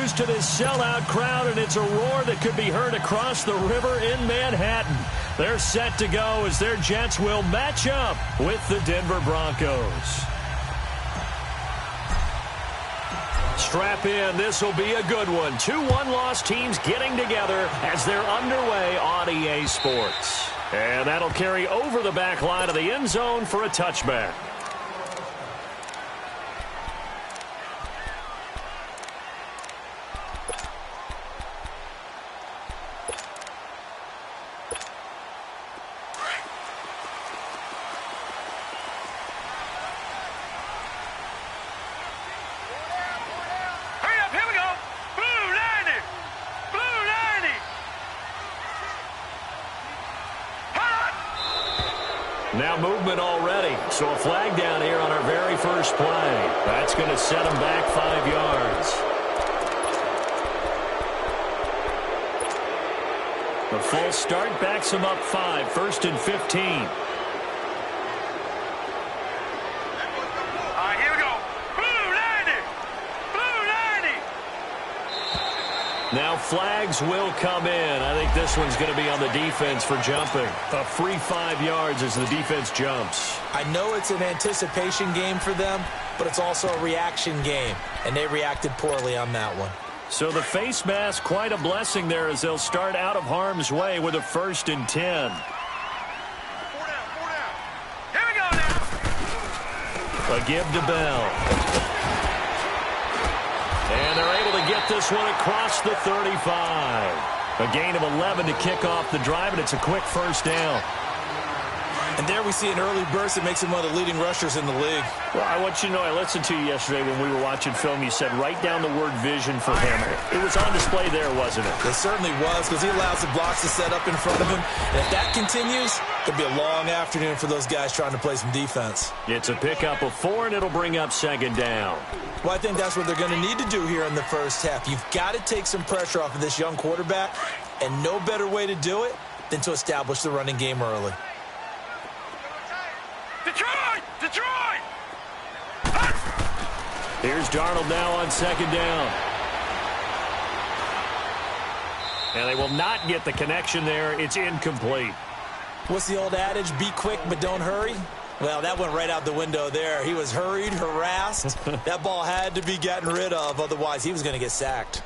used to this sellout crowd, and it's a roar that could be heard across the river in Manhattan. They're set to go as their Jets will match up with the Denver Broncos. Strap in. This will be a good one. 2 one-loss teams getting together as they're underway on EA Sports. And that'll carry over the back line of the end zone for a touchback. Now movement already, so a flag down here on our very first play. That's going to set them back 5 yards. The false start backs them up 5, 1st and 15. Now flags will come in. I think this one's going to be on the defense for jumping. A free 5 yards as the defense jumps. I know it's an anticipation game for them, but it's also a reaction game, and they reacted poorly on that one. So the face mask, quite a blessing there as they'll start out of harm's way with a 1st and 10. 4 down, 4 down. Here we go now. A give to Bell. And they're able to get this one across the 35. A gain of 11 to kick off the drive, and it's a quick 1st down. And there we see an early burst that makes him one of the leading rushers in the league. Well, I want you to know, I listened to you yesterday when we were watching film. You said write down the word vision for him. It was on display there, wasn't it? It certainly was, because he allows the blocks to set up in front of him. And if that continues, it'll be a long afternoon for those guys trying to play some defense. It's a pickup of 4, and it'll bring up 2nd down. Well, I think that's what they're going to need to do here in the first half. You've got to take some pressure off of this young quarterback, and no better way to do it than to establish the running game early. Detroit! Detroit! Here's Darnold now on 2nd down. And they will not get the connection there. It's incomplete. What's the old adage? Be quick, but don't hurry? Well, that went right out the window there. He was hurried, harassed. That ball had to be gotten rid of, otherwise he was going to get sacked.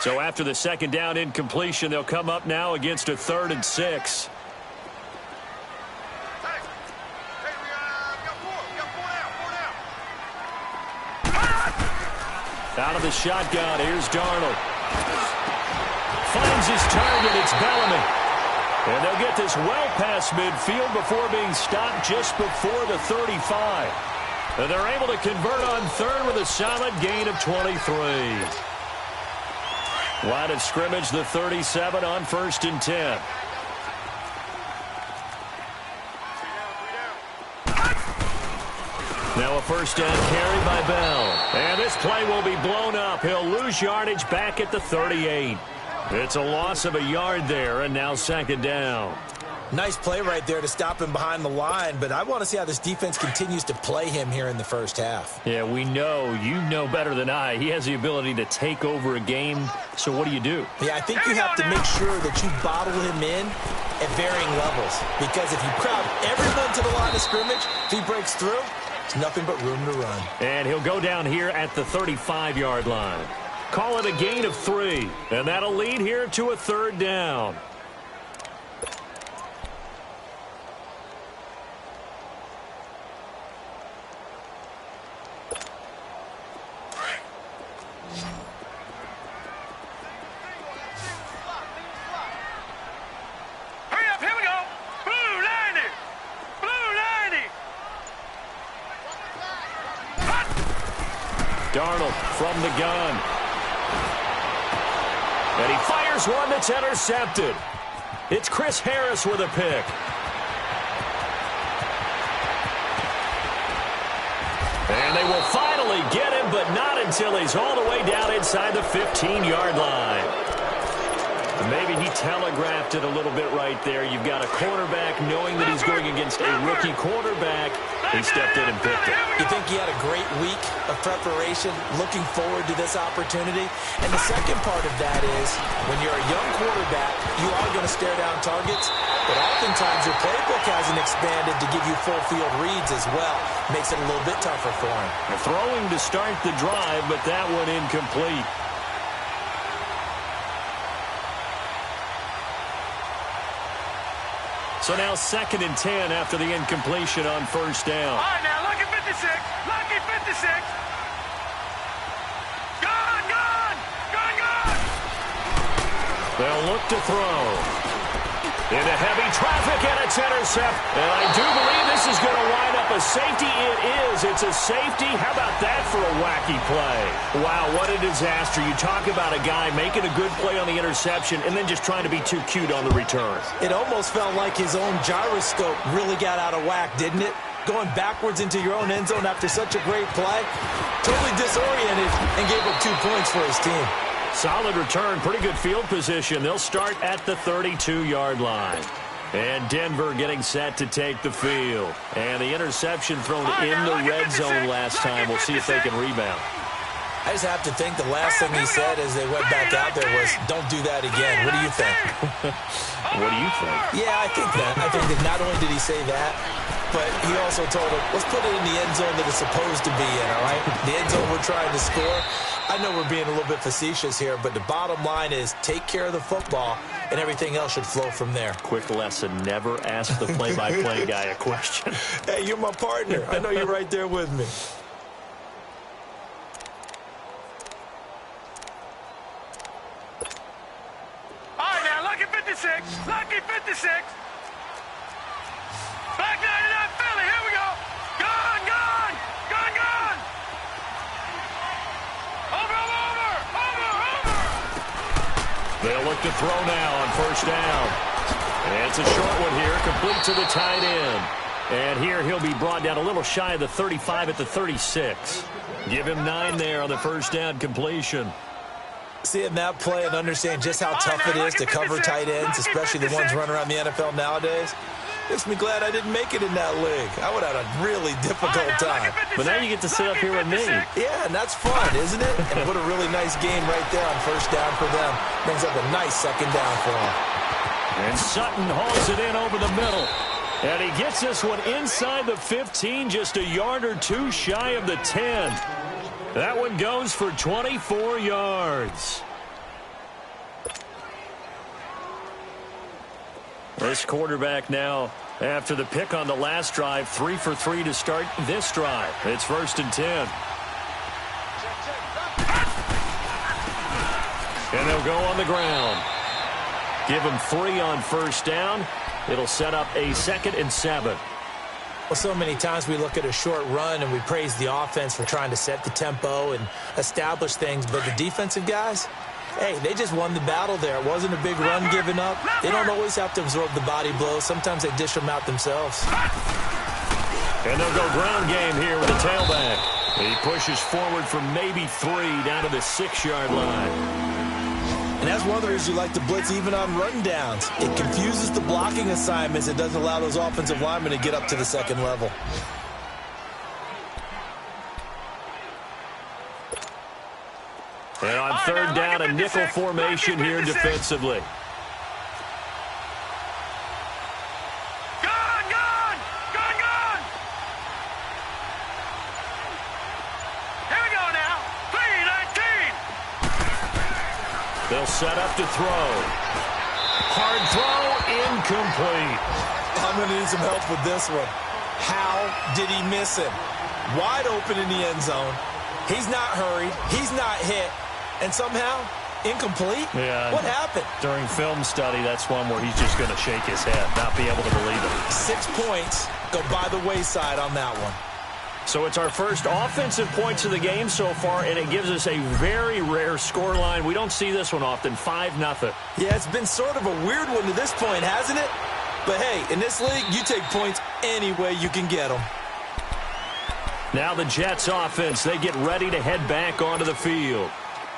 So after the 2nd down incompletion, they'll come up now against a 3rd and 6. Out of the shotgun, here's Darnold. Finds his target, it's Bellamy. And they'll get this well past midfield before being stopped just before the 35. And they're able to convert on 3rd with a solid gain of 23. Line of scrimmage, the 37 on 1st and 10. Now a 1st down carry by Bell. And this play will be blown up. He'll lose yardage back at the 38. It's a loss of a yard there, and now 2nd down. Nice play right there to stop him behind the line, but I want to see how this defense continues to play him here in the first half. Yeah, we know. You know better than I. He has the ability to take over a game, so what do you do? Yeah, I think you have to make sure that you bottle him in at varying levels, because if you crowd everyone to the line of scrimmage, if he breaks through, there's nothing but room to run. And he'll go down here at the 35-yard line. Call it a gain of 3, and that'll lead here to a 3rd down. Darnold from the gun. And he fires one that's intercepted. It's Chris Harris with a pick. And they will finally get him, but not until he's all the way down inside the 15-yard line. Maybe he telegraphed it a little bit right there. You've got a quarterback knowing that he's going against a rookie quarterback. He stepped in and picked it. You think he had a great week of preparation, looking forward to this opportunity? And the second part of that is, when you're a young quarterback, you are going to stare down targets, but oftentimes your playbook hasn't expanded to give you full field reads as well. Makes it a little bit tougher for him. Throwing to start the drive, but that one incomplete. So now 2nd and 10 after the incompletion on first down. All right, now, lucky 56. Lucky 56. Gone, gone. Gone, gone. They'll look to throw. Into heavy traffic, and it's intercept. And I do believe this is going to wind up a safety. It is. It's a safety. How about that for a wacky play? Wow, what a disaster. You talk about a guy making a good play on the interception and then just trying to be too cute on the return. It almost felt like his own gyroscope really got out of whack, didn't it? Going backwards into your own end zone after such a great play. Totally disoriented and gave up 2 points for his team. Solid return, pretty good field position. They'll start at the 32-yard line. And Denver getting set to take the field. And the interception thrown in the red zone last time. We'll see if they can rebound. I just have to think the last thing he said as they went back out there was, don't do that again. What do you think? What do you think? Yeah, I think that not only did he say that, but he also told him, let's put it in the end zone that it's supposed to be in, all right? The end zone we're trying to score. I know we're being a little bit facetious here, but the bottom line is take care of the football, and everything else should flow from there. Quick lesson, never ask the play-by-play guy a question. Hey, you're my partner. I know you're right there with me. All right, now, lucky 56. Lucky 56. Back 99 Philly. Here we go. Gone, gone. Gone, gone. Over. They'll look to throw now on first down. And it's a short one here, complete to the tight end. And here he'll be brought down a little shy of the 35 at the 36. Give him 9 there on the first down completion. Seeing that play and understand just how tough it is to cover tight ends, especially the ones running around the NFL nowadays, makes me glad I didn't make it in that league. I would have had a really difficult time. But now you get to sit up here with me. Yeah, and that's fun, isn't it? And what a really nice game right there on first down for them. Brings up a nice second down for them. And Sutton hauls it in over the middle. And he gets this one inside the 15, just a yard or two shy of the 10. That one goes for 24 yards. This quarterback now, after the pick on the last drive, 3 for 3 to start this drive. It's 1st and 10. And they'll go on the ground. Give them 3 on first down. It'll set up a 2nd and 7. Well, so many times we look at a short run and we praise the offense for trying to set the tempo and establish things, but the defensive guys, hey, they just won the battle there. It wasn't a big run given up. They don't always have to absorb the body blows. Sometimes they dish them out themselves. And they'll go ground game here with the tailback. He pushes forward for maybe 3 down to the 6-yard line. And that's one of the reasons you like to blitz even on run downs. It confuses the blocking assignments. It doesn't allow those offensive linemen to get up to the second level. And on third down, a nickel formation here defensively. They'll set up to throw. Hard throw, incomplete. I'm going to need some help with this one. How did he miss him? Wide open in the end zone. He's not hurried. He's not hit. And somehow, incomplete? Yeah. What happened? During film study, that's one where he's just going to shake his head, not be able to believe it. 6 points go by the wayside on that one. So it's our first offensive points of the game so far, and it gives us a very rare scoreline. We don't see this one often, 5-0. Yeah, it's been sort of a weird one to this point, hasn't it? But hey, in this league, you take points any way you can get them. Now the Jets offense, they get ready to head back onto the field.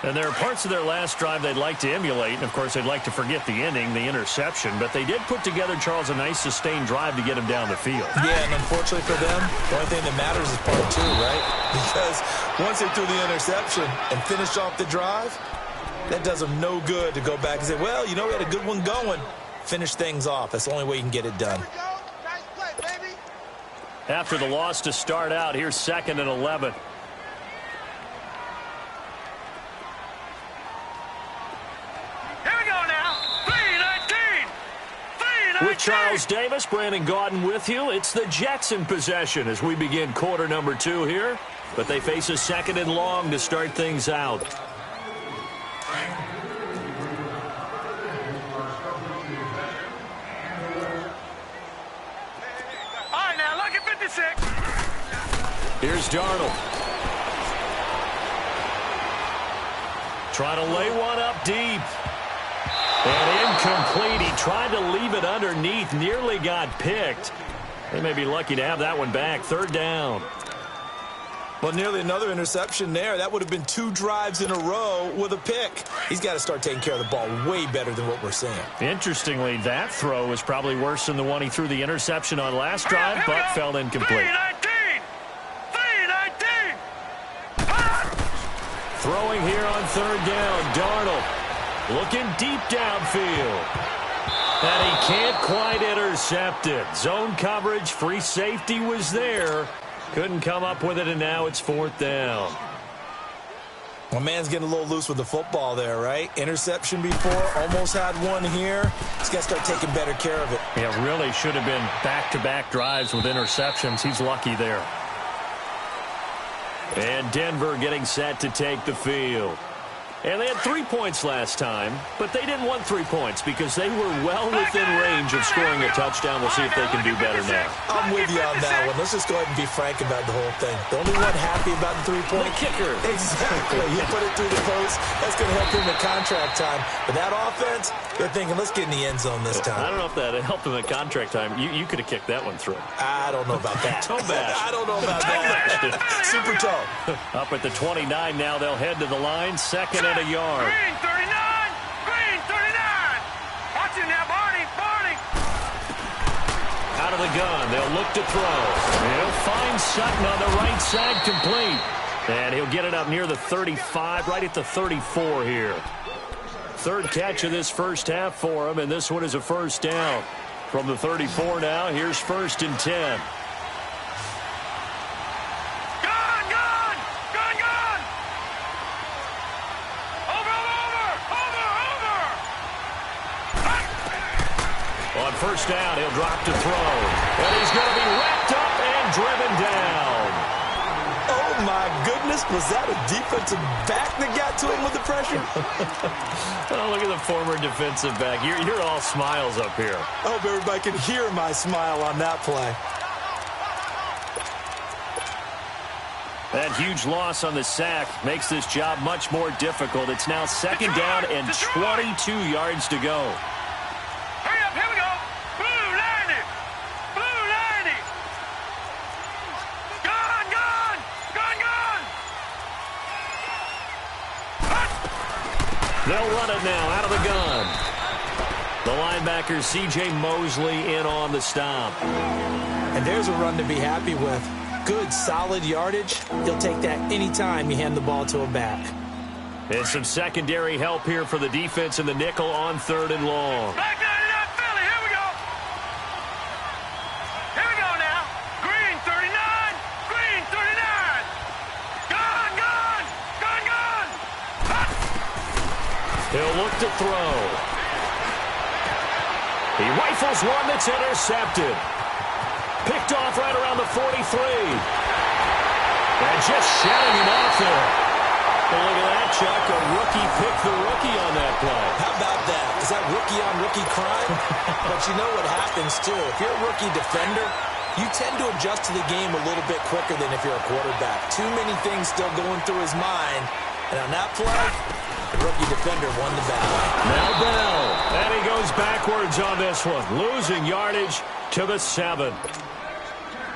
And there are parts of their last drive they'd like to emulate. And, of course, they'd like to forget the ending, the interception. But they did put together, Charles, a nice sustained drive to get him down the field. Yeah, and unfortunately for them, the only thing that matters is part two, right? Because once they threw the interception and finished off the drive, that does them no good to go back and say, well, you know, we had a good one going. Finish things off. That's the only way you can get it done. Nice play, baby. After the loss to start out, here's 2nd and 11. With Charles Davis, Brandon Gaudin with you. It's the Jets in possession as we begin quarter number 2 here. But they face a 2nd and long to start things out. All right, now, look at 56. Here's Darnold. Trying to lay one up deep. And incomplete. He tried to leave it underneath. Nearly got picked. They may be lucky to have that one back. 3rd down. Well, nearly another interception there. That would have been 2 drives in a row with a pick. He's got to start taking care of the ball way better than what we're seeing. Interestingly, that throw was probably worse than the one he threw the interception on last drive, but fell incomplete. 319. Throwing here on 3rd down. Darnold looking deep downfield. And he can't quite intercept it. Zone coverage, free safety was there. Couldn't come up with it, and now it's 4th down. My man's getting a little loose with the football there, right? Interception before, almost had one here. He's got to start taking better care of it. Yeah, really should have been back-to-back drives with interceptions. He's lucky there. And Denver getting set to take the field. And they had 3 points last time, but they didn't want 3 points because they were well within range of scoring a touchdown. We'll see if they can do better now. I'm with you on that one. Let's just go ahead and be frank about the whole thing. The only one happy about the 3-point kicker. Exactly. You put it through the post. That's going to help him at contract time. But that offense, they're thinking, let's get in the end zone this time. I don't know if that helped him at contract time. You could have kicked that one through. I don't know about that. Toe bash. I don't know about that. Super toe. Up at the 29 now. They'll head to the line. 2nd and a yard. Green 39. Green 39. Watch it now, Barney. Barney. Out of the gun. They'll look to throw. He'll find Sutton on the right side, complete. And he'll get it up near the 35, right at the 34 here. 3rd catch of this first half for him, and this one is a 1st down. From the 34 now, here's 1st and 10. On 1st down, he'll drop to throw. And he's going to be wrapped up and driven down. Oh, my goodness. Was that a defensive back that got to him with the pressure? Oh, look at the former defensive back. You're all smiles up here. I hope everybody can hear my smile on that play. That huge loss on the sack makes this job much more difficult. It's now 2nd down and 22 yards to go. Hurry up, here we go. Blue 90. Blue 90. Gone, gone. Gone, gone. They'll run it now out of the gun. The linebacker, C.J. Mosley, in on the stop. And there's a run to be happy with. Good, solid yardage. He'll take that anytime you hand the ball to a back. And some secondary help here for the defense in the nickel on 3rd and long. Back 99, Philly. Here we go. Here we go now. Green 39. Green 39. Gone, gone. Gone, gone. He'll look to throw. He rifles one that's intercepted. Picked off right around the 43. And just shutting him off there. Well, look at that, Chuck. A rookie picked the rookie on that play. How about that? Is that rookie-on-rookie crime? But you know what happens, too. If you're a rookie defender, you tend to adjust to the game a little bit quicker than if you're a quarterback. Too many things still going through his mind. And on that play, the rookie defender won the battle. Now Bell. And he goes backwards on this one. Losing yardage to the 7.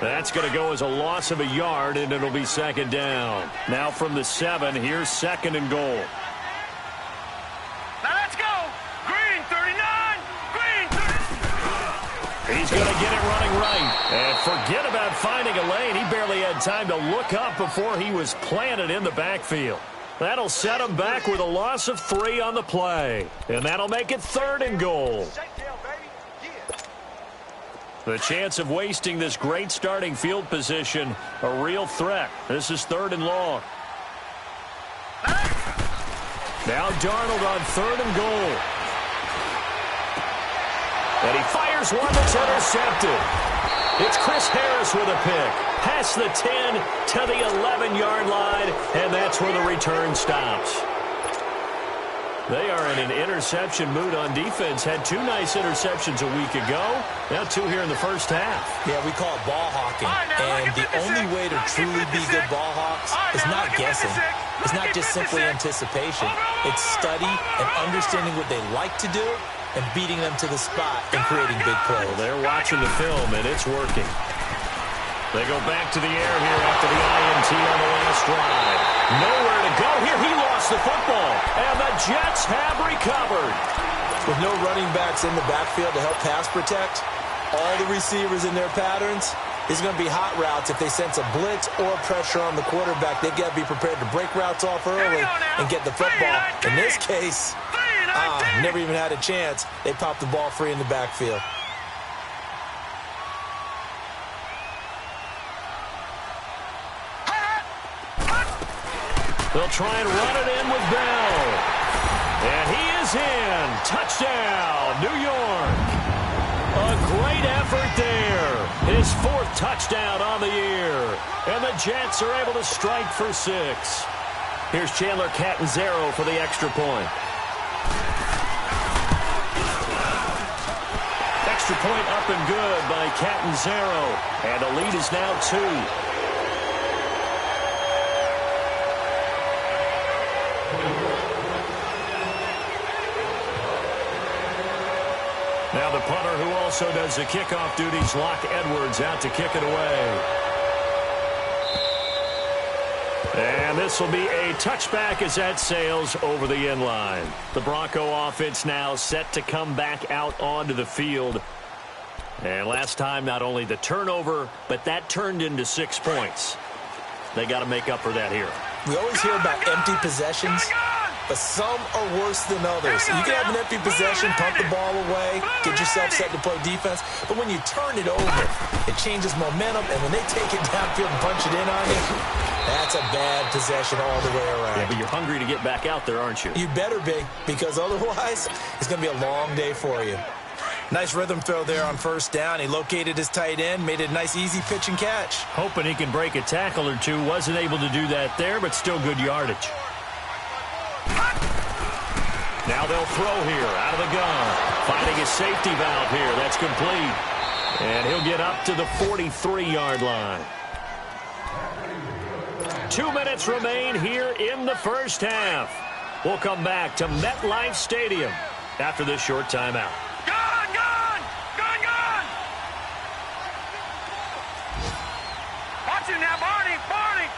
That's going to go as a loss of a yard, and it'll be 2nd down. Now from the 7, here's 2nd and goal. he's going to get it running right. And forget about finding a lane. He barely had time to look up before he was planted in the backfield. That'll set him back with a loss of 3 on the play. And that'll make it 3rd and goal. The chance of wasting this great starting field position, a real threat. This is 3rd and long. Now Darnold on 3rd and goal. And he fires one that's intercepted. It's Chris Harris with a pick. Past the 10 to the 11-yard line, and that's where the return stops. They are in an interception mood on defense. Had 2 nice interceptions a week ago. Now 2 here in the first half. Yeah, we call it ball hawking. And the only way to truly be good ball hawks is not guessing. It's not just simply anticipation. It's study and understanding what they like to do and beating them to the spot and creating big plays. Well, they're watching the film, and it's working. They go back to the air here after the INT on the last drive. Nowhere to go here. He lost the football, and the Jets have recovered. With no running backs in the backfield to help pass protect, all the receivers in their patterns, it's going to be hot routes. If they sense a blitz or pressure on the quarterback, they've got to be prepared to break routes off early and get the football. In this case, never even had a chance. They popped the ball free in the backfield. They'll try and run it in with Bell. And he is in. Touchdown, New York. A great effort there. His 4th touchdown on the year. And the Jets are able to strike for 6. Here's Chandler Catanzaro for the extra point. Extra point up and good by Catanzaro. And the lead is now 2. Now the punter who also does the kickoff duties, Locke Edwards, out to kick it away. And this will be a touchback as that sails over the end line. The Bronco offense now set to come back out onto the field. And last time, not only the turnover, but that turned into 6 points. They got to make up for that here. We always hear about empty possessions, but some are worse than others. You can have an empty possession, punt the ball away, get yourself set to play defense, but when you turn it over, it changes momentum, and when they take it downfield and punch it in on you, that's a bad possession all the way around. Yeah, but you're hungry to get back out there, aren't you? You better be, because otherwise, it's going to be a long day for you. Nice rhythm throw there on 1st down. He located his tight end, made it a nice, easy pitch and catch. Hoping he can break a tackle or 2. Wasn't able to do that there, but still good yardage. Now they'll throw here out of the gun. Finding a safety valve here. That's complete. And he'll get up to the 43-yard line. 2 minutes remain here in the first half. We'll come back to MetLife Stadium after this short timeout. Gone, gone! Gone, gone! Watch him now, Barney! Barney!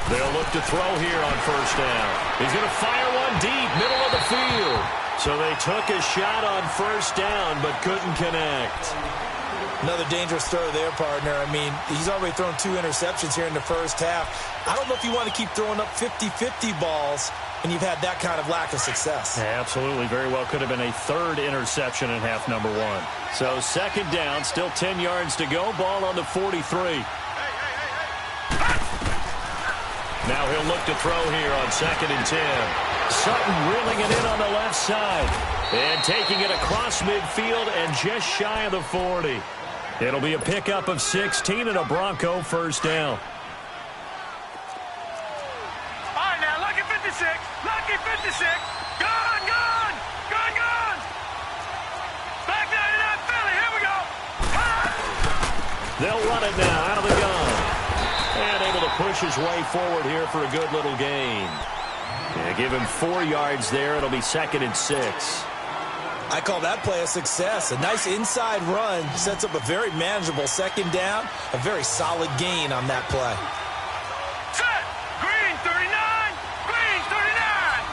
They'll look to throw here on 1st down. He's going to fire one deep, middle of the field. So they took a shot on 1st down, but couldn't connect. Another dangerous throw there, partner. I mean, he's already thrown 2 interceptions here in the first half. I don't know if you want to keep throwing up 50-50 balls when you've had that kind of lack of success. Yeah, absolutely. Very well could have been a 3rd interception in half number 1. So 2nd down, still 10 yards to go. Ball on the 43. Now he'll look to throw here on 2nd and 10. Sutton reeling it in on the left side. And taking it across midfield and just shy of the 40. It'll be a pickup of 16 and a Bronco 1st down. All right, now, lucky 56. Lucky 56. Gone, gone! Gone, gone! Back 99 Philly. Here we go. They'll run it now out of the gun. And able to push his way forward here for a good little gain. Yeah, give him 4 yards there. It'll be 2nd and 6. I call that play a success. A nice inside run sets up a very manageable 2nd down. A very solid gain on that play. Set. Green 39. Green 39.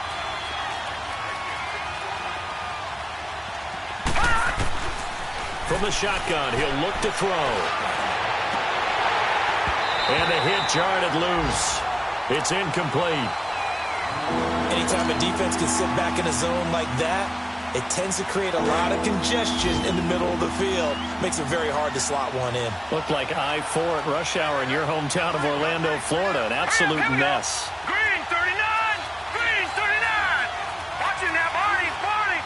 from the shotgun. He'll look to throw. And the hit jarred it loose. It's incomplete. Anytime a defense can sit back in a zone like that, it tends to create a lot of congestion in the middle of the field. Makes it very hard to slot one in. Looked like I-4 at rush hour in your hometown of Orlando, Florida. An absolute mess. Green 39! Green 39! Watching that, Barney! Barney!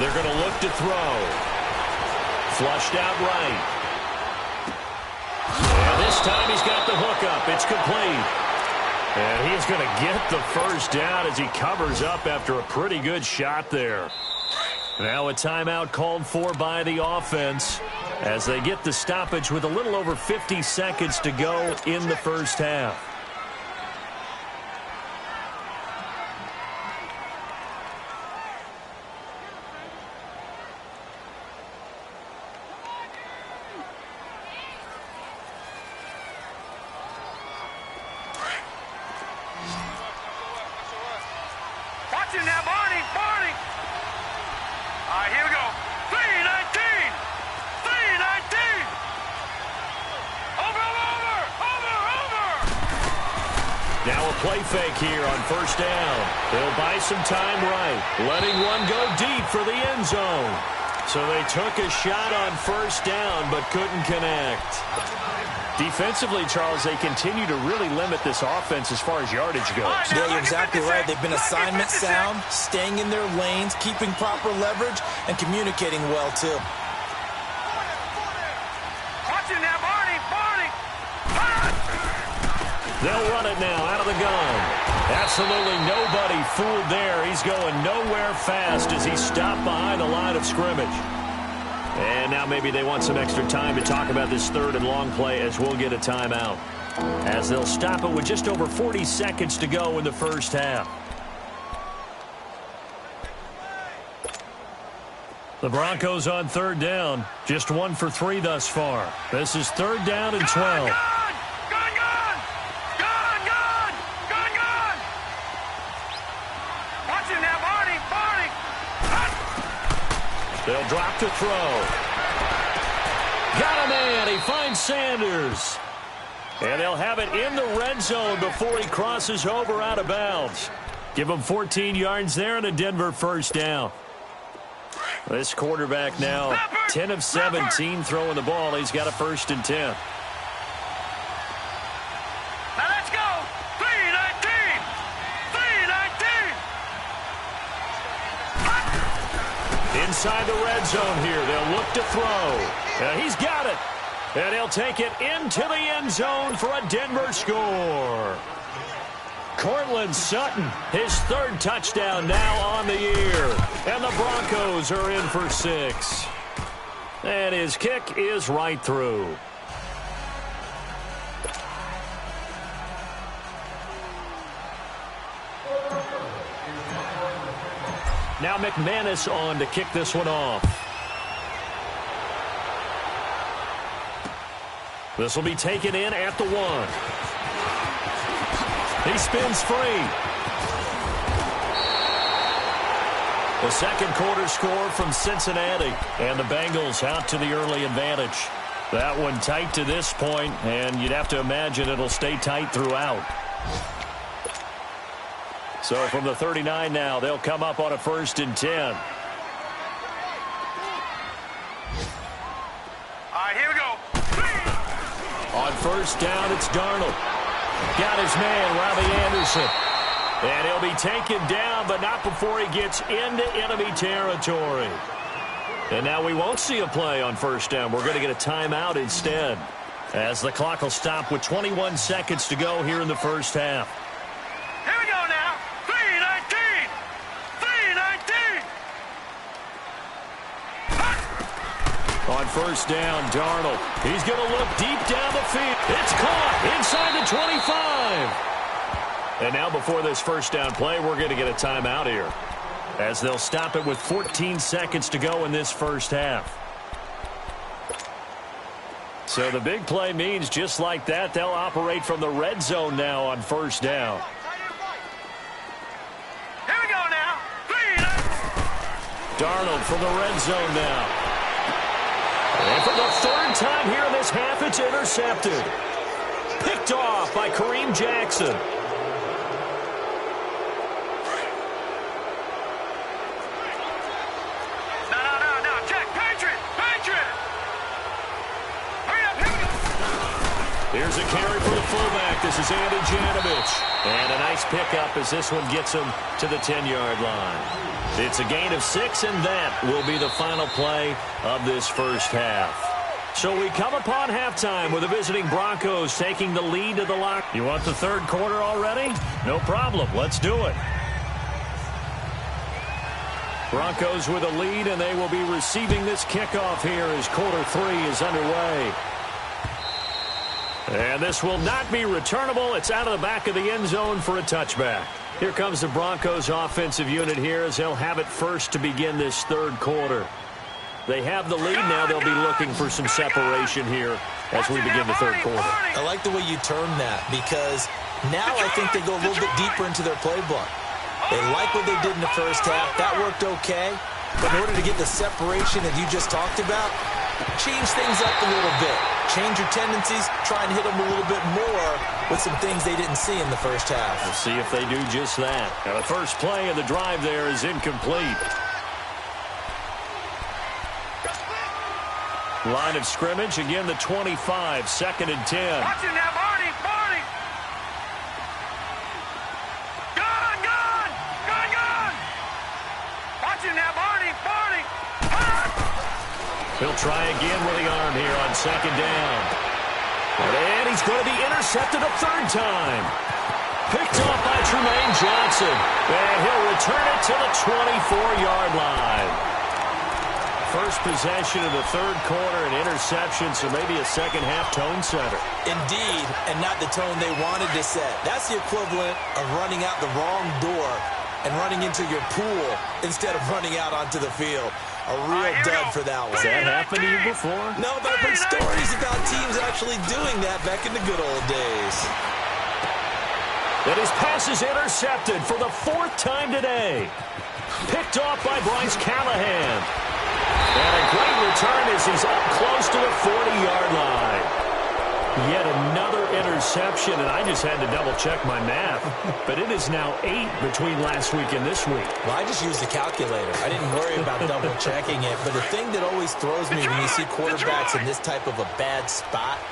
They're going to look to throw. Flushed out right. And this time he's got the hook up. It's complete. And he's going to get the first down as he covers up after a pretty good shot there. Now a timeout called for by the offense as they get the stoppage with a little over 50 seconds to go in the first half. Watching that, Barney! Barney! All right, here we go. 319! 319! Over! Now a play fake here on first down. They'll buy some time right, letting one go deep for the end zone. So they took a shot on first down but couldn't connect. Defensively, Charles, they continue to really limit this offense as far as yardage goes. Yeah, you're exactly right. They've been assignment sound, staying in their lanes, keeping proper leverage, and communicating well, too. Watching that, Barney! Barney! They'll run it now out of the gun. Absolutely nobody fooled there. He's going nowhere fast as he stopped behind the line of scrimmage. And now maybe they want some extra time to talk about this third and long play as we'll get a timeout. As they'll stop it with just over 40 seconds to go in the first half. The Broncos on third down. Just 1 for 3 thus far. This is third down and 12. They'll drop to throw. Got a man. He finds Sanders. And they'll have it in the red zone before he crosses over out of bounds. Give him 14 yards there and a Denver first down. This quarterback now 10 of 17 throwing the ball. He's got a 1st and 10. Now let's go. 319. 319. Inside the red zone here. They'll look to throw. He's got it. And he'll take it into the end zone for a Denver score. Cortland Sutton, his 3rd touchdown now on the year. And the Broncos are in for 6. And his kick is right through. Now McManus on to kick this one off. This will be taken in at the 1. He spins free. The second quarter score from Cincinnati. And the Bengals out to the early advantage. That one tight to this point, and you'd have to imagine it'll stay tight throughout. So from the 39 now, they'll come up on a 1st and 10. All right, here we go. On first down, it's Darnold. Got his man, Robbie Anderson. And he'll be taken down, but not before he gets into enemy territory. And now we won't see a play on first down. We're going to get a timeout instead, as the clock will stop with 21 seconds to go here in the first half. Here we go now. 319. 319. On first down, Darnold. He's going to look deep down the field. It's caught inside the 25. And now before this first down play, we're going to get a timeout here, as they'll stop it with 14 seconds to go in this first half. So the big play means just like that, they'll operate from the red zone now on first down. Here we go now. 319. Darnold from the red zone now. And for the third time here in this half, it's intercepted. Picked off by Kareem Jackson. No. Check. Patriot. Hurry up. Here we go. Here's a carry for the fullback. This is Andy Janovich. And a nice pickup as this one gets him to the 10-yard line. It's a gain of 6, and that will be the final play of this first half. So we come upon halftime with the visiting Broncos taking the lead to the lock. You want the third quarter already? No problem. Let's do it. Broncos with a lead, and they will be receiving this kickoff here as quarter 3 is underway. And this will not be returnable. It's out of the back of the end zone for a touchback. Here comes the Broncos offensive unit here as they'll have it first to begin this third quarter. They have the lead now. They'll be looking for some separation here as we begin the third quarter. I like the way you term that because now I think they go a little bit deeper into their playbook. They like what they did in the first half. That worked okay. But in order to get the separation that you just talked about, change things up a little bit. Change your tendencies. Try and hit them a little bit more with some things they didn't see in the first half. We'll see if they do just that. Now the first play of the drive there is incomplete. Line of scrimmage, again the 25, 2nd and 10. Watch him now, Barney. Gun. Watch him now, Barney. He'll try again with the arm here on 2nd down. And he's going to be intercepted a third time. Picked off by Tremaine Johnson. And he'll return it to the 24-yard line. First possession of the third quarter, an interception, so maybe a second-half tone setter. Indeed, and not the tone they wanted to set. That's the equivalent of running out the wrong door and running into your pool instead of running out onto the field. A real dud for that one. Has that happened to you before? No, but I've heard stories about teams actually doing that back in the good old days. And his pass is intercepted for the 4th time today. Picked off by Bryce Callahan. And a great return as he's up close to the 40-yard line. Yet another interception, and I just had to double-check my math. But it is now 8 between last week and this week. Well, I just used the calculator. I didn't worry about double-checking it. But the thing that always throws me when you see quarterbacks in this type of a bad spot,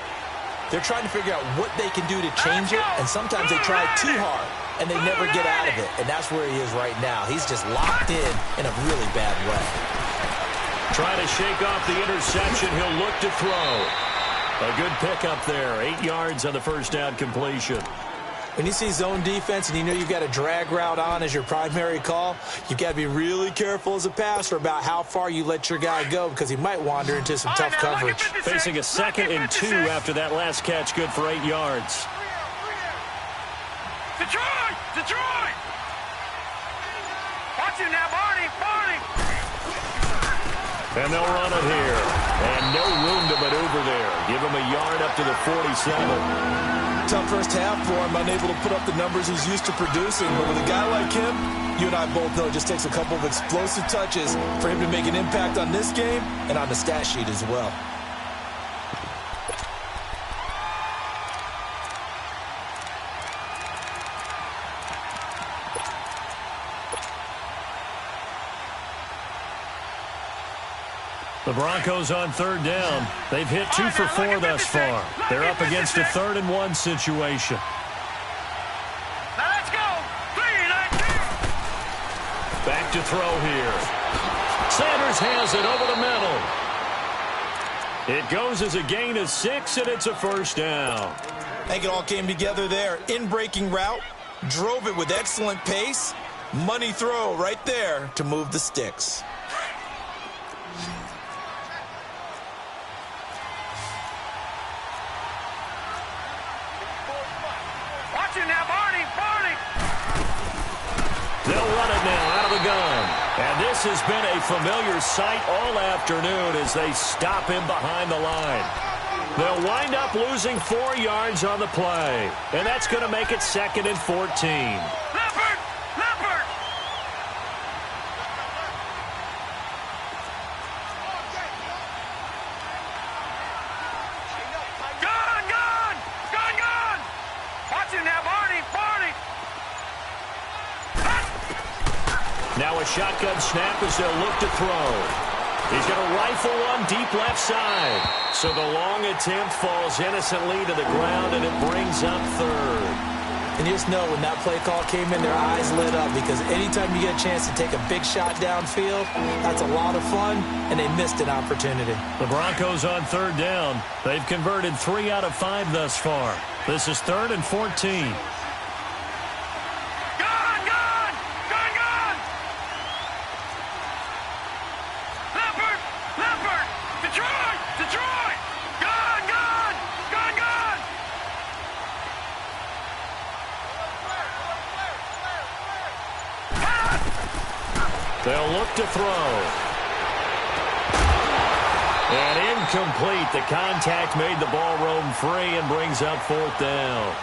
they're trying to figure out what they can do to change it, and sometimes they try too hard, and they never get out of it. And that's where he is right now. He's just locked in a really bad way. Trying to shake off the interception. He'll look to throw. A good pickup there. 8 yards on the first down completion. When you see zone defense and you know you've got a drag route on as your primary call, you've got to be really careful as a passer about how far you let your guy go because he might wander into some tough coverage. Facing a 2nd and 2 after that last catch, good for 8 yards. Detroit! Watch him now, Barney! And they'll run it here. And no room to maneuver there. Give him a yard up to the 47. Tough first half for him, unable to put up the numbers he's used to producing. But with a guy like him, you and I both know it just takes a couple of explosive touches for him to make an impact on this game and on the stat sheet as well. The Broncos on 3rd down. They've hit 2 for 4 thus far. They're up against a 3rd and 1 situation. Now let's go. 3 and 19. Back to throw here. Sanders has it over the middle. It goes as a gain of 6, and it's a first down. I think it all came together there. In-breaking route, drove it with excellent pace. Money throw right there to move the sticks. Now, Barney! They'll run it now out of the gun. And this has been a familiar sight all afternoon as they stop him behind the line. They'll wind up losing 4 yards on the play. And that's going to make it 2nd and 14. Leopard! Now a shotgun snap as they'll look to throw. He's going to rifle one deep left side. So the long attempt falls innocently to the ground, and it brings up third. And you just know when that play call came in, their eyes lit up, because anytime you get a chance to take a big shot downfield, that's a lot of fun, and they missed an opportunity. The Broncos on third down. They've converted 3 out of 5 thus far. This is 3rd and 14. They'll look to throw. And incomplete. The contact made the ball roam free and brings up 4th down.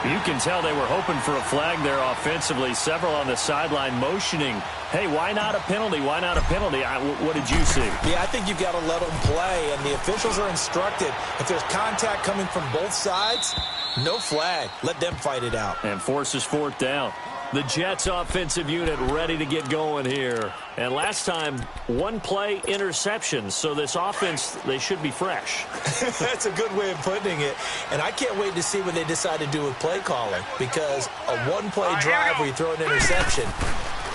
You can tell they were hoping for a flag there offensively. Several on the sideline motioning, hey, why not a penalty? Why not a penalty? What did you see? Yeah, I think you've got to let them play, and the officials are instructed. If there's contact coming from both sides, no flag. Let them fight it out. And forces 4th down. The Jets offensive unit ready to get going here. And last time, 1 play interception. So this offense, they should be fresh. That's a good way of putting it. And I can't wait to see what they decide to do with play calling. Because a 1-play drive where you throw an interception,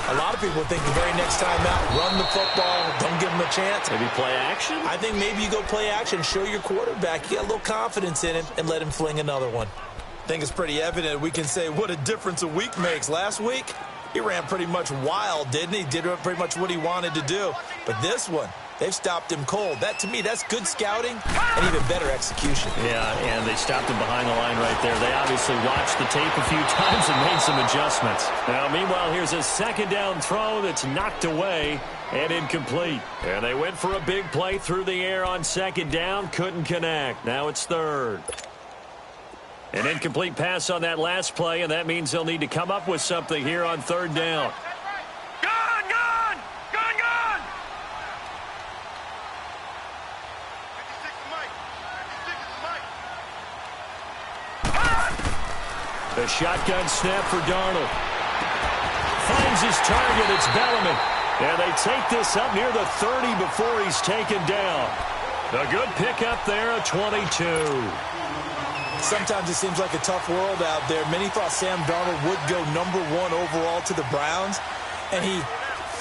a lot of people think the very next time out, run the football, don't give them a chance. Maybe play action? I think maybe you go play action, show your quarterback you got a little confidence in him, and let him fling another one. I think it's pretty evident we can say what a difference a week makes. Last week, he ran pretty much wild, didn't he? Did pretty much what he wanted to do. But this one, they've stopped him cold. That, to me, that's good scouting and even better execution. Yeah, and they stopped him behind the line right there. They obviously watched the tape a few times and made some adjustments. Now, meanwhile, here's a 2nd down throw that's knocked away and incomplete. And they went for a big play through the air on 2nd down. Couldn't connect. Now it's 3rd. An incomplete pass on that last play, and that means they'll need to come up with something here on 3rd down. Gone! Gone! Gone! Gone! 56 is Mike. 56 is Mike. The shotgun snap for Darnold. Finds his target. It's Belliman. And they take this up near the 30 before he's taken down. A good pickup there, a 22. Sometimes it seems like a tough world out there. Many thought Sam Darnold would go #1 overall to the Browns, and he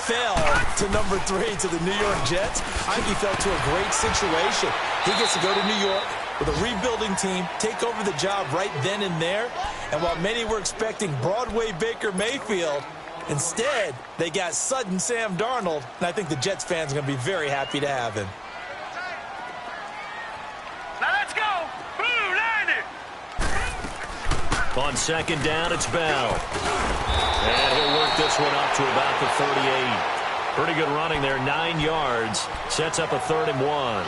fell to #3 to the New York Jets. I think he fell to a great situation. He gets to go to New York with a rebuilding team, take over the job right then and there. And while many were expecting Broadway Baker Mayfield, instead they got sudden Sam Darnold, and I think the Jets fans are going to be very happy to have him. Now let's go! On 2nd down, it's Bell. And he'll work this one up to about the 38. Pretty good running there, 9 yards. Sets up a 3rd and 1.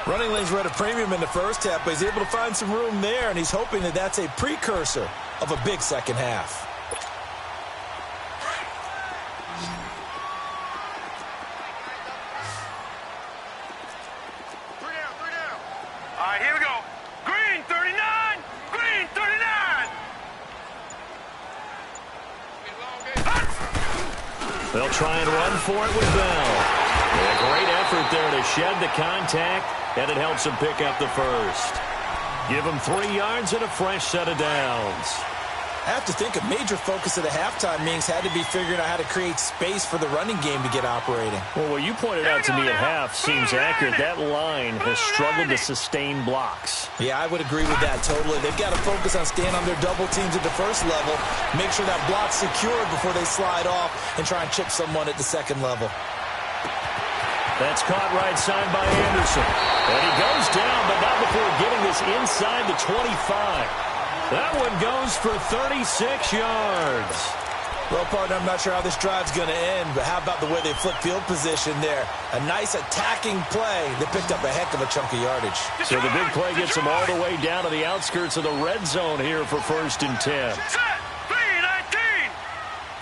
Running lanes were at a premium in the first half, but he's able to find some room there, and he's hoping that that's a precursor of a big second half. All right, here we go. Green 39. Green 39. They'll try and run for it with Bell. And a great effort there to shed the contact, and it helps him pick up the first. Give him 3 yards and a fresh set of downs. I have to think a major focus of the halftime meetings had to be figuring out how to create space for the running game to get operating. Well, what you pointed out to me at half seems accurate. That line has struggled to sustain blocks. Yeah, I would agree with that totally. They've got to focus on staying on their double teams at the first level, make sure that block's secured before they slide off and try and chip someone at the second level. That's caught right side by Anderson. And he goes down, but not before getting this inside the 25. That one goes for 36 yards. Well, partner, I'm not sure how this drive's going to end, but how about the way they flip field position there? A nice attacking play that picked up a heck of a chunk of yardage. So the big play gets them all the way down to the outskirts of the red zone here for 1st and 10. Set. 3-19.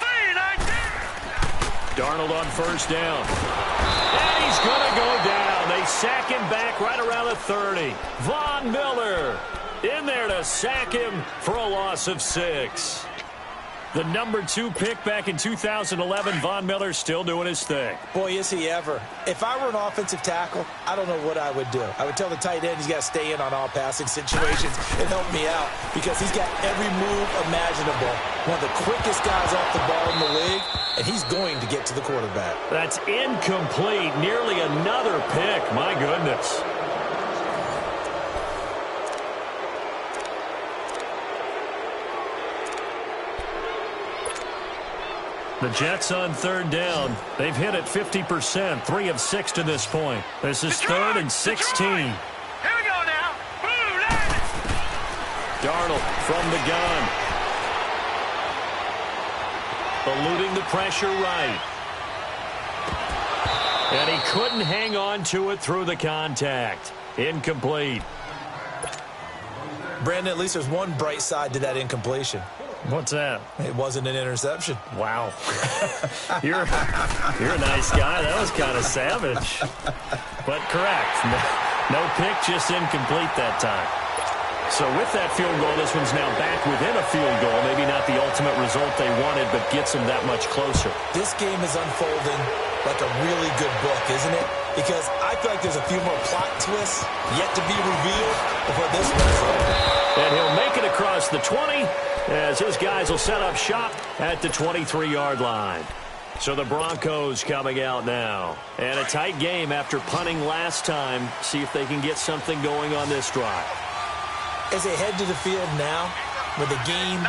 3-19. Darnold on 1st down. And he's going to go down. They sack him back right around the 30. Von Miller in there to sack him for a loss of 6. The number 2 pick back in 2011, Von Miller still doing his thing. Boy, is he ever. If I were an offensive tackle, I don't know what I would do. I would tell the tight end he's got to stay in on all passing situations and help me out because he's got every move imaginable. One of the quickest guys off the ball in the league, and he's going to get to the quarterback. That's incomplete. Nearly another pick. My goodness. The Jets on third down. They've hit it 50%, 3 of 6 to this point. This is third and 16. Here we go now. Boom, Darnold from the gun. Eluding the pressure right. And he couldn't hang on to it through the contact. Incomplete. Brandon, at least there's one bright side to that incompletion. What's that? It wasn't an interception. Wow. You're a nice guy. That was kind of savage. But correct. No pick, just incomplete that time. So with that field goal, this one's now back within a field goal. Maybe not the ultimate result they wanted, but gets them that much closer. This game is unfolding like a really good book, isn't it? Because I feel like there's a few more plot twists yet to be revealed before this one's over. And he'll make it across the 20 as his guys will set up shop at the 23-yard line. So the Broncos coming out now. And a tight game after punting last time. See if they can get something going on this drive. As they head to the field now, with the game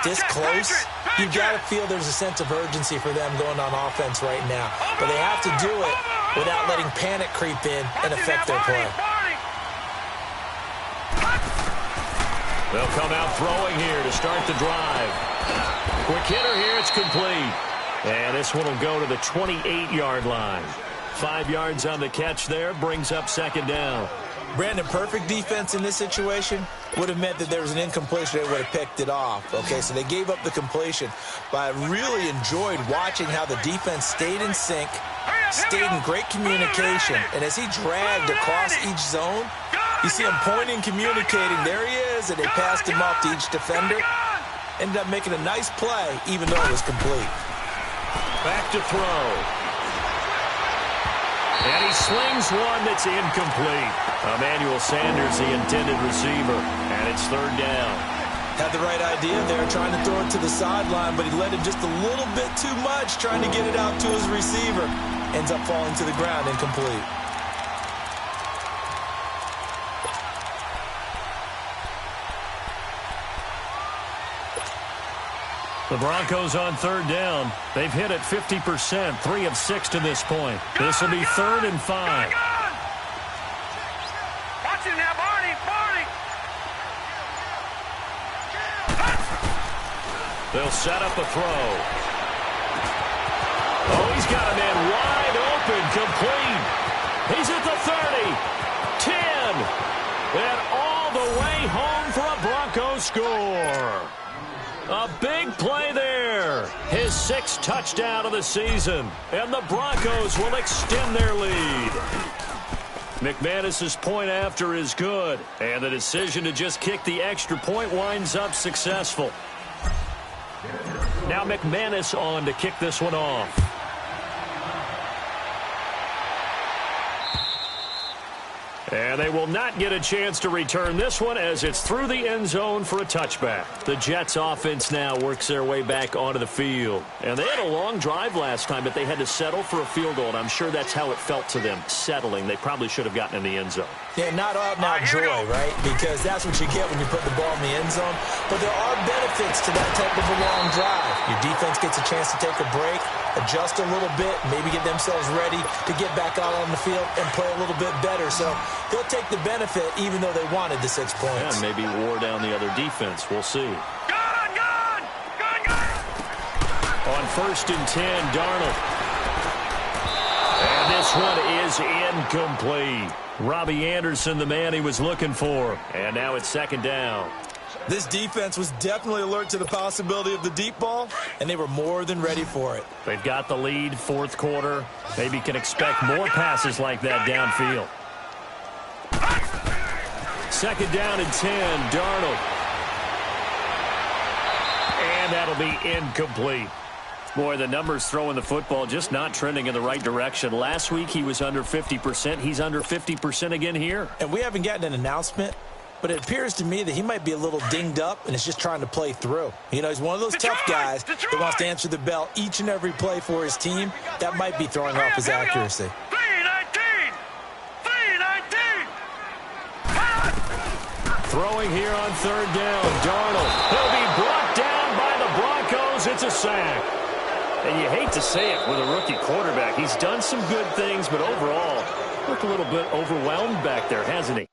this close, you've got to feel there's a sense of urgency for them going on offense right now. But they have to do it without letting panic creep in and affect their play. They'll come out throwing here to start the drive. Quick hitter here, it's complete. And this one will go to the 28-yard line. 5 yards on the catch there, brings up second down. Brandon, perfect defense in this situation would have meant that there was an incompletion. They would have picked it off. Okay, so they gave up the completion. But I really enjoyed watching how the defense stayed in sync, stayed in great communication. And as he dragged across each zone, you see him pointing, communicating. There he is, and they passed him off to each defender. Ended up making a nice play, even though it was complete. Back to throw. And he slings one that's incomplete. Emmanuel Sanders, the intended receiver, and it's third down. Had the right idea there, trying to throw it to the sideline, but he let it just a little bit too much, trying to get it out to his receiver. Ends up falling to the ground, incomplete. The Broncos on third down. They've hit it 50%, 3 of 6 to this point. This will be third and 5. Watch it now, Barney. They'll set up a throw. Oh, he's got a man wide open, complete. He's at the 30, 10, and all the way home for a Broncos score. A big play there. His 6th touchdown of the season. And the Broncos will extend their lead. McManus's point after is good. And the decision to just kick the extra point winds up successful. Now McManus on to kick this one off. And they will not get a chance to return this one as it's through the end zone for a touchback. The Jets offense now works their way back onto the field. And they had a long drive last time, but they had to settle for a field goal. And I'm sure that's how it felt to them, settling. They probably should have gotten in the end zone. Yeah, not out-and-out joy, right? Because that's what you get when you put the ball in the end zone. But there are benefits to that type of a long drive. Your defense gets a chance to take a break, adjust a little bit, maybe get themselves ready to get back out on the field and play a little bit better. So they'll take the benefit even though they wanted the 6 points. Yeah, maybe wore down the other defense. We'll see. Gun! On 1st and 10, Darnold. And this one is incomplete. Robbie Anderson, the man he was looking for. And now it's second down. This defense was definitely alert to the possibility of the deep ball, and they were more than ready for it. They've got the lead, 4th quarter. Maybe can expect more passes like that downfield. Second down and 10, Darnold. And that'll be incomplete. Boy, the numbers throwing the football just not trending in the right direction. Last week he was under 50%. He's under 50% again here. And we haven't gotten an announcement, but it appears to me that he might be a little dinged up and is just trying to play through. You know, he's one of those tough guys that wants to answer the bell each and every play for his team. That might be throwing off his accuracy. 319! 319! Throwing here on third down. Darnold. He'll be brought down by the Broncos. It's a sack. And you hate to say it with a rookie quarterback. He's done some good things, but overall, looked a little bit overwhelmed back there, hasn't he?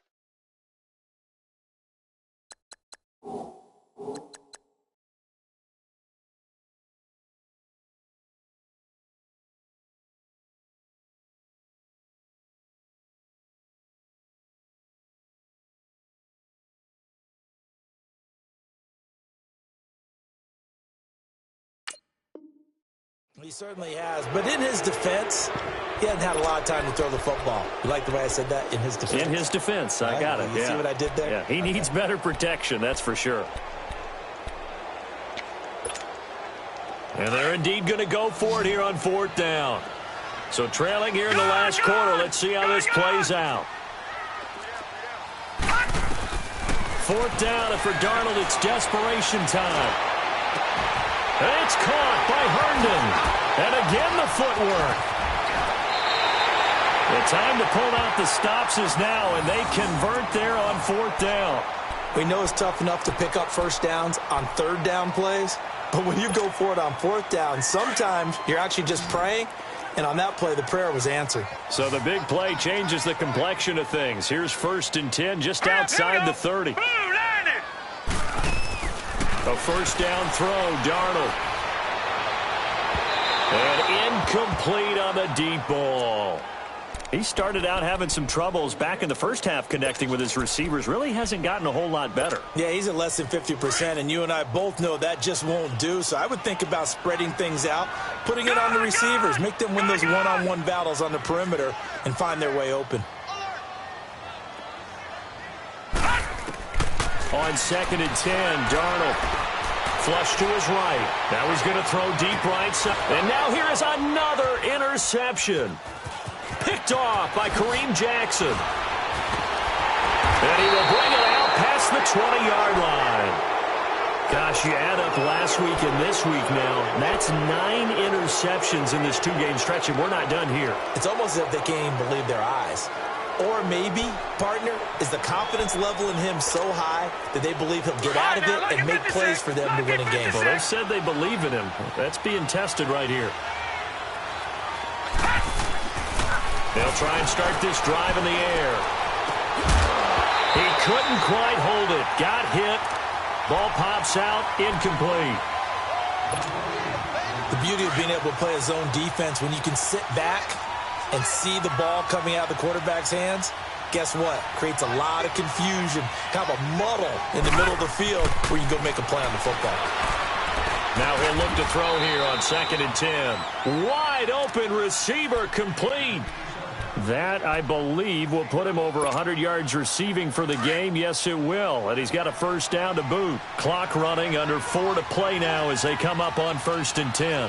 He certainly has, but in his defense, he hasn't had a lot of time to throw the football. You like the way I said that? In his defense? In his defense, I got it. You see what I did there? Yeah, he needs better protection, that's for sure. And they're indeed going to go for it here on fourth down. So trailing here in the last quarter, let's see how this plays out. Fourth down, and for Darnold, it's desperation time. It's caught by Herndon. And again, the footwork. The time to pull out the stops is now, and they convert there on fourth down. We know it's tough enough to pick up first downs on third down plays, but when you go for it on fourth down, sometimes you're actually just praying, and on that play, the prayer was answered. So the big play changes the complexion of things. Here's 1st and 10 just outside the 30. A first down throw, Darnold. And incomplete on the deep ball. He started out having some troubles back in the first half connecting with his receivers. Really hasn't gotten a whole lot better. Yeah, he's at less than 50%, and you and I both know that just won't do. So I would think about spreading things out, putting it on the receivers, make them win those one-on-one battles on the perimeter and find their way open. On 2nd and 10, Darnold. Flush to his right. Now he's going to throw deep right side. And now here is another interception. Picked off by Kareem Jackson. And he will bring it out past the 20-yard line. Gosh, you add up last week and this week now. That's 9 interceptions in this two-game stretch, and we're not done here. It's almost as if they can't even believe their eyes. Or maybe, partner, is the confidence level in him so high that they believe he'll get out of it and make plays for them to win a game. Well, they've said they believe in him. That's being tested right here. They'll try and start this drive in the air. He couldn't quite hold it. Got hit. Ball pops out. Incomplete. The beauty of being able to play a zone defense when you can sit back and see the ball coming out of the quarterback's hands, guess what? Creates a lot of confusion, kind of a muddle in the middle of the field where you go make a play on the football. Now he'll look to throw here on 2nd and 10. Wide open receiver complete. That, I believe, will put him over 100 yards receiving for the game. Yes, it will. And he's got a first down to boot. Clock running, under 4 to play now as they come up on 1st and 10.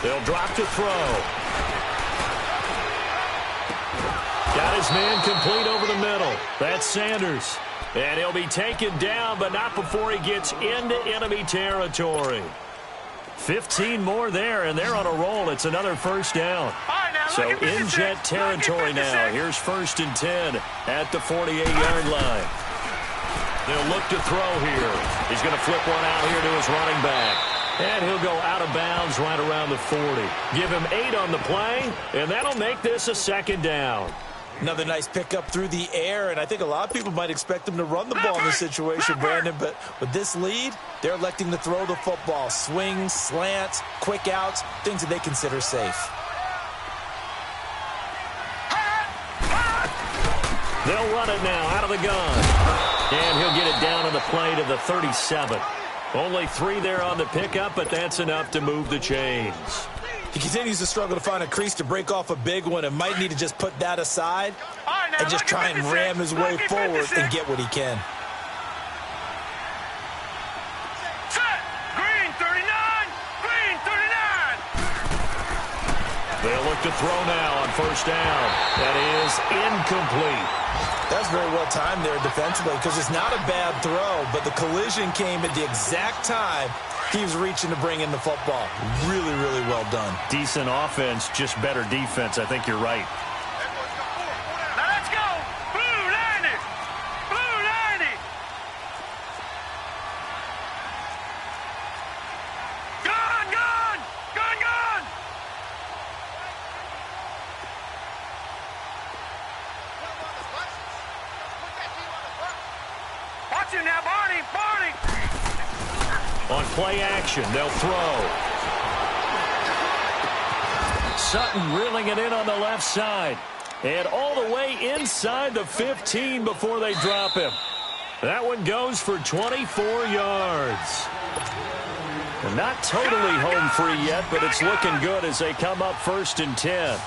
They'll drop to throw. Got his man complete over the middle. That's Sanders. And he'll be taken down, but not before he gets into enemy territory. 15 more there, and they're on a roll. It's another first down. So in jet territory now. Here's 1st and 10 at the 48-yard line. They'll look to throw here. He's going to flip one out here to his running back. And he'll go out of bounds right around the 40. Give him 8 on the play, and that'll make this a 2nd down. Another nice pickup through the air, and I think a lot of people might expect him to run the ball in this situation, Brandon, but with this lead, they're electing to throw the football. Swings, slants, quick outs, things that they consider safe. They'll run it now out of the gun. And he'll get it down on the play to the 37. Only 3 there on the pickup, but that's enough to move the chains. He continues to struggle to find a crease to break off a big one and might need to just put that aside and just try and ram his way forward and get what he can. Set. Green 39. Green 39. They'll look to throw now on first down. That is incomplete. That's very well timed there defensively because it's not a bad throw, but the collision came at the exact time he was reaching to bring in the football. Really, really well done. Decent offense, just better defense. I think you're right. Now let's go. Blue 90. Blue 90. Gun, gun. Gun, gun. Watch him now, Barney. Barney. On play action, they'll throw. Sutton reeling it in on the left side. And all the way inside the 15 before they drop him. That one goes for 24 yards. And not totally home free yet, but it's looking good as they come up 1st and 10.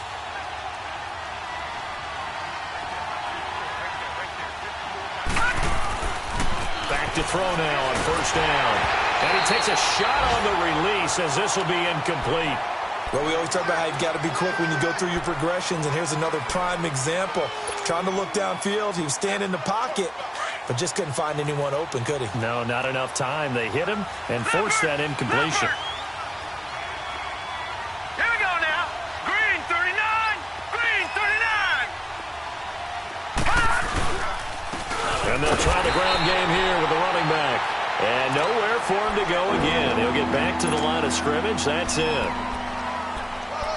Back to throw now on first down. And he takes a shot on the release as this will be incomplete. Well, we always talk about how you've got to be quick when you go through your progressions, and here's another prime example. Trying to look downfield, he was standing in the pocket, but just couldn't find anyone open, could he? No, not enough time. They hit him and forced that incompletion. Here we go now. Green 39. Green 39. And they'll try the ground game here with the running back. And nowhere for him to go again. He'll get back to the line of scrimmage. That's it.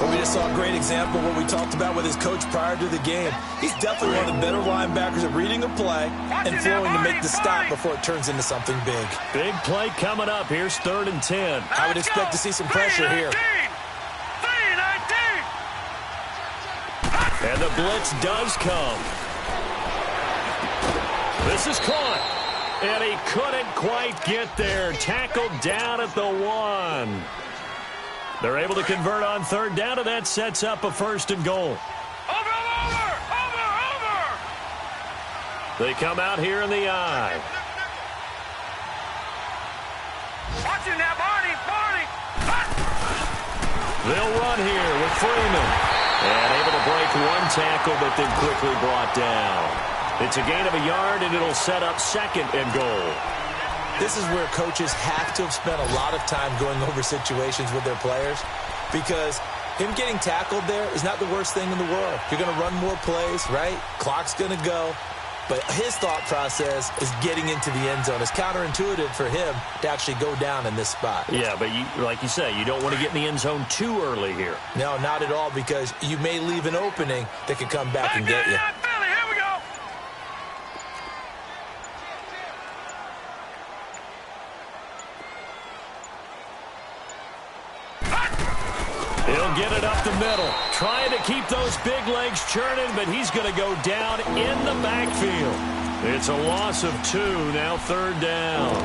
Well, we just saw a great example of what we talked about with his coach prior to the game. He's definitely one of the better linebackers at reading a play and throwing to make the stop before it turns into something big. Big play coming up. Here's 3rd and 10. I would expect to see some pressure here. 3-19. And the blitz does come. This is caught. And he couldn't quite get there. Tackled down at the 1. They're able to convert on 3rd down, and that sets up a 1st and goal. Over. They come out here in the I. Watch him now, Barney. Barney. They'll run here with Freeman. And able to break one tackle, but then quickly brought down. It's a gain of a yard, and it'll set up 2nd and goal. This is where coaches have to have spent a lot of time going over situations with their players because him getting tackled there is not the worst thing in the world. You're going to run more plays, right? Clock's going to go. But his thought process is getting into the end zone. It's counterintuitive for him to actually go down in this spot. Yeah, but like you say, you don't want to get in the end zone too early here. No, not at all, because you may leave an opening that can come back and get you. Here we go. He'll get it up the middle, trying to keep those big legs churning, but he's going to go down in the backfield. It's a loss of 2, now 3rd down.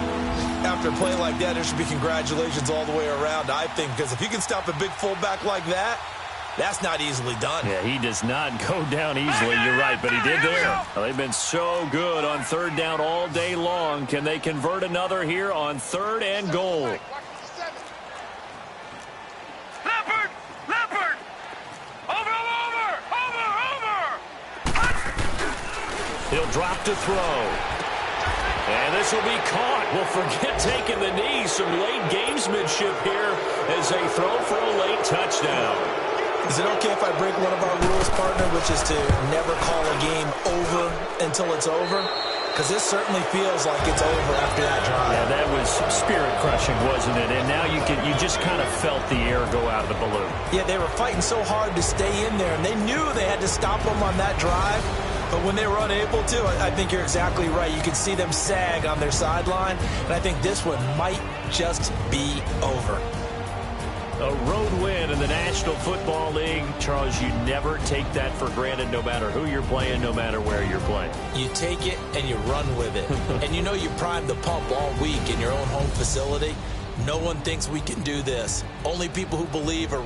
After a play like that, there should be congratulations all the way around, I think, because if you can stop a big fullback like that, that's not easily done. Yeah, he does not go down easily, you're right, but he did there. Well, they've been so good on 3rd down all day long. Can they convert another here on 3rd and goal? He'll drop to throw. And this will be caught. Well, forget taking the knee. Some late gamesmanship here as they throw for a late touchdown. Is it okay if I break one of our rules, partner, which is to never call a game over until it's over? Because this certainly feels like it's over after that drive. Yeah, that was spirit-crushing, wasn't it? And now you just kind of felt the air go out of the balloon. Yeah, they were fighting so hard to stay in there, and they knew they had to stop them on that drive. But when they were unable to, I think you're exactly right. You could see them sag on their sideline, and I think this one might just be over. A road win in the National Football League. Charles, you never take that for granted no matter who you're playing, no matter where you're playing. You take it and you run with it. And you know you primed the pump all week in your own home facility. No one thinks we can do this. Only people who believe are